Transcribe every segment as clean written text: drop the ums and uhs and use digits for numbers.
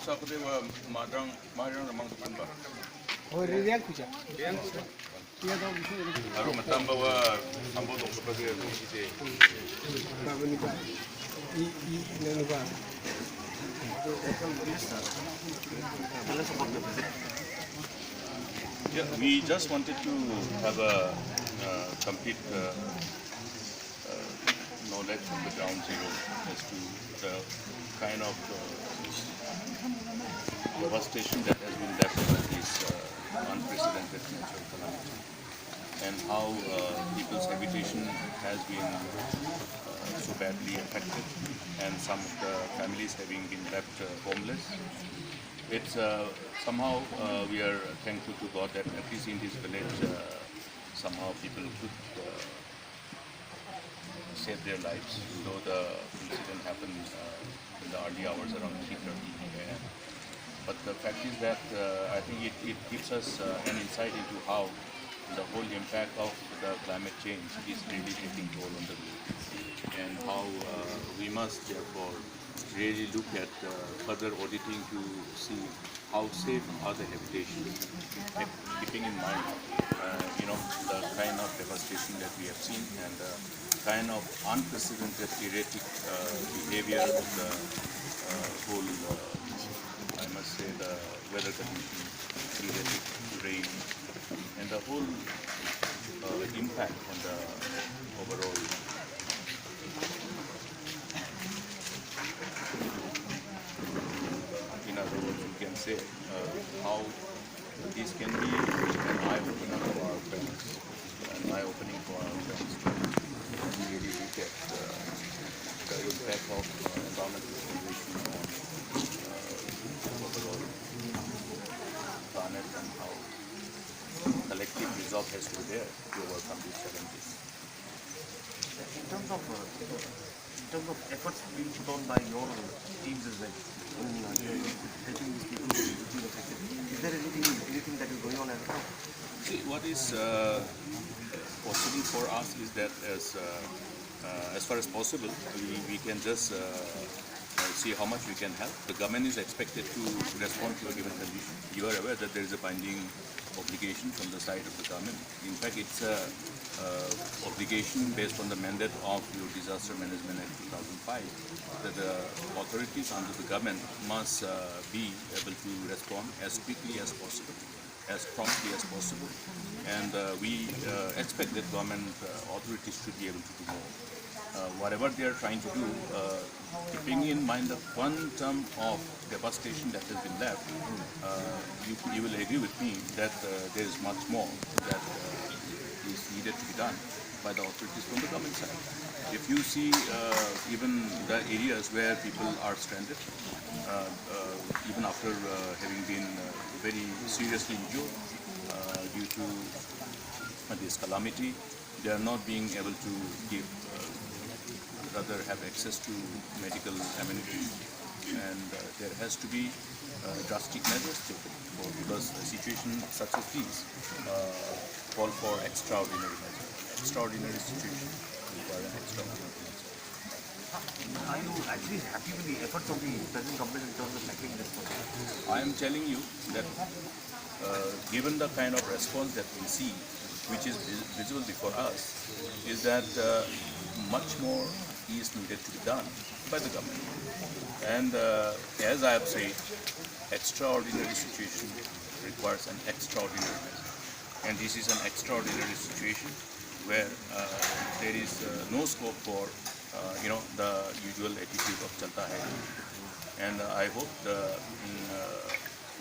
Sakdewa Madang Madang among the Pamba. Oh, real picture. Aru Matamba Ambo of the Yeah, we just wanted to have a complete knowledge of the ground zero as to the kind of devastation that has been left by this unprecedented natural calamity, and how people's habitation has been so badly affected, and some of the families having been left homeless. It's somehow we are thankful to God that at least in this village somehow people could save their lives, though the incident happened in the early hours around 3:30 a.m. But the fact is that I think it gives us an insight into how the whole impact of the climate change is really taking toll on the village, and how we must therefore really look at further auditing to see how safe are the habitations, keeping in mind, the kind of devastation that we have seen and the kind of unprecedented erratic behavior of the whole, I must say, the weather conditions, erratic rain, and the whole impact on the overall. In other words, you can say how this can be an eye-opener for our parents, an eye-opening for our parents to really look at the impact of environmental situation on overall planet, and how collective resolve has to be there to overcome these challenges. In terms of efforts being put on by your teams as well, in helping these people to be affected, is there anything that is going on as well? See, what is possible for us is that as far as possible, we can just see how much we can help. The government is expected to respond to a given condition. You are aware that there is a binding obligation from the side of the government. In fact, it's a obligation based on the mandate of your Disaster Management Act 2005 that the authorities under the government must be able to respond as quickly as possible, as promptly as possible, and we expect that government authorities should be able to do more. Whatever they are trying to do, keeping in mind the quantum of devastation that has been left, you will agree with me that there is much more that is needed to be done by the authorities from the government side. If you see even the areas where people are stranded, even after having been very seriously injured due to this calamity, they are not being able to give rather have access to medical amenities, and there has to be drastic measures taken because a situation such as these call for extraordinary measures. Extraordinary situation require an extraordinary measure. Are you actually happy with the efforts of the present government in terms of tackling this problem? I am telling you that given the kind of response that we see, which is visible before us, is that much more is needed to be done by the government. And as I have said, extraordinary situation requires an extraordinary measure. And this is an extraordinary situation where there is no scope for the usual attitude of chalta hai. And I hope the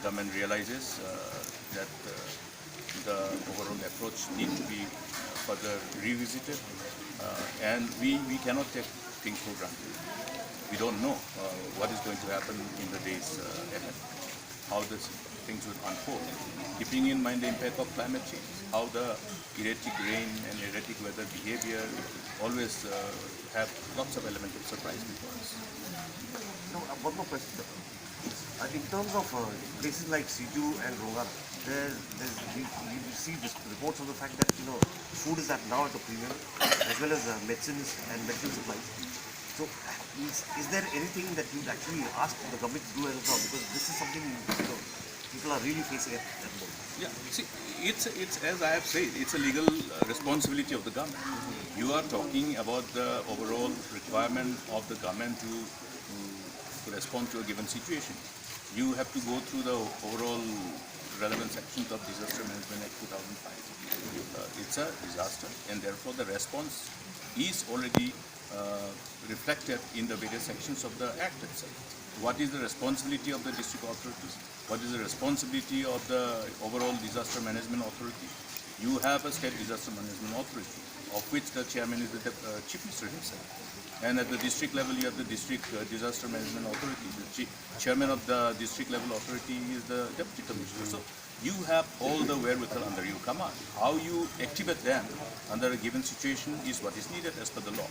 government realizes that the overall approach needs to be further revisited, and we cannot take things for granted. We don't know what is going to happen in the days ahead, how things will unfold, keeping in mind the impact of climate change, how the erratic rain and erratic weather behavior always have lots of elements of surprise before us. Now, one more question, sir. In terms of places like Siju and Rongara, we see this reports of the fact that food is now at a premium, as well as medicines and medical supplies. So So, is there anything that you'd actually ask the government to do as of now? Because this is something people are really facing at the moment. Yeah, see, it's as I have said, it's a legal responsibility of the government. You are talking about the overall requirement of the government to respond to a given situation. You have to go through the overall relevant sections of Disaster Management Act 2005. It's a disaster, and therefore the response is already reflected in the various sections of the Act itself. What is the responsibility of the district authorities? What is the responsibility of the overall disaster management authority? You have a state disaster management authority, of which the chairman is the chief minister himself. And at the district level, you have the district disaster management authority. The chairman of the district level authority is the deputy commissioner. So you have all the wherewithal under your command. How you activate them under a given situation is what is needed as per the law.